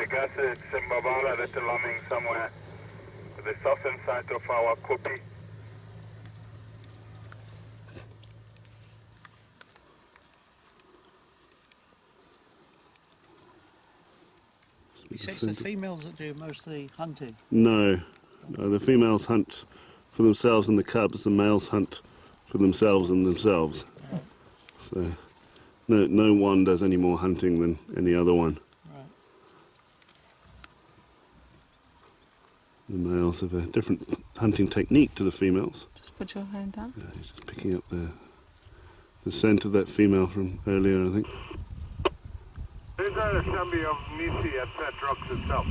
I guess it's in Babala that they're lambing somewhere. The southern side of our copy. You say it's the females that do most of the hunting? No, the females hunt for themselves and the cubs, the males hunt for themselves and themselves. Right. So no one does any more hunting than any other one. Right. The males have a different hunting technique to the females. Just put your hand down. Yeah, he's just picking up the scent of that female from earlier, I think. There's a Sabi of Nisi at Fat Rocks itself.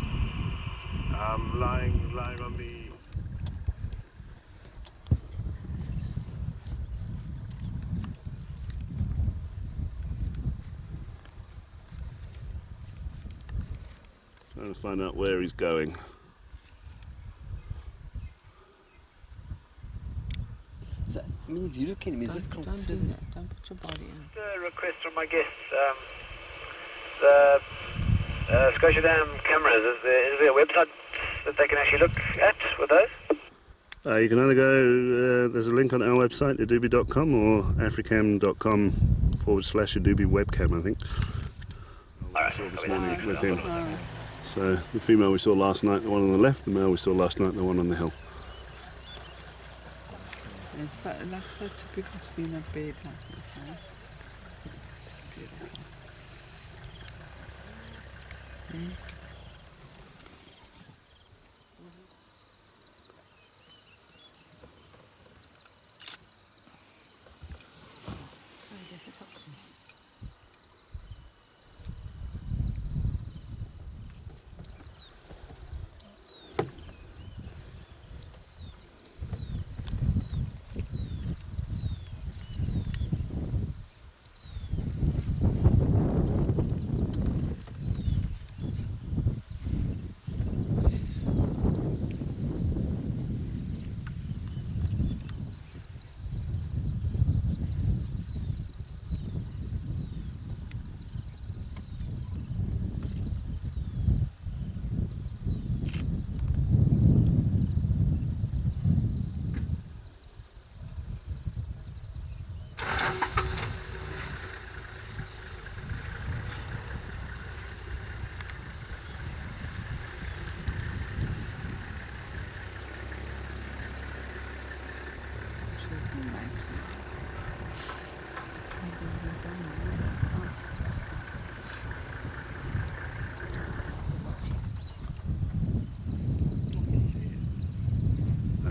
Lying on the... Trying to find out where he's going. So, I mean, if you look at him, is this Don't do considered? that. Don't put your body in. A request from my guests. The Scotia Dam cameras, is there a website that they can actually look at with those? You can either go, there's a link on our website, adobe.com, or africam.com/Adobe webcam, I think. I saw this morning with him. So the female we saw last night, the one on the left, the male we saw last night, the one on the hill. It's so, like so typical to be in a bed like this, huh? Beautiful. It's very difficult.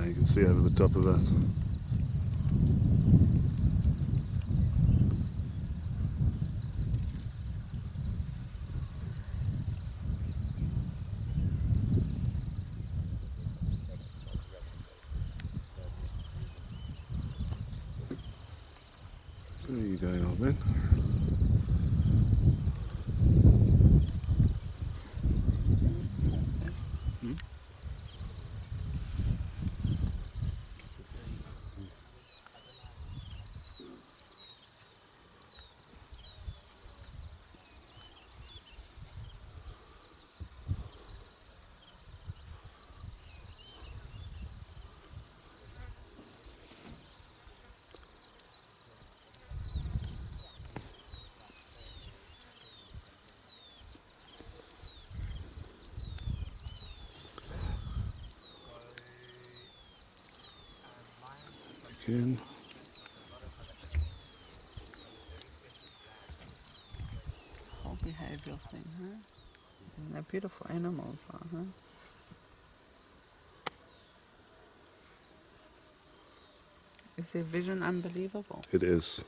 You can see over the top of that. Where are you going, old man? Again. Whole behavioural thing, huh? And they're beautiful animals, huh? Is their vision unbelievable? It is.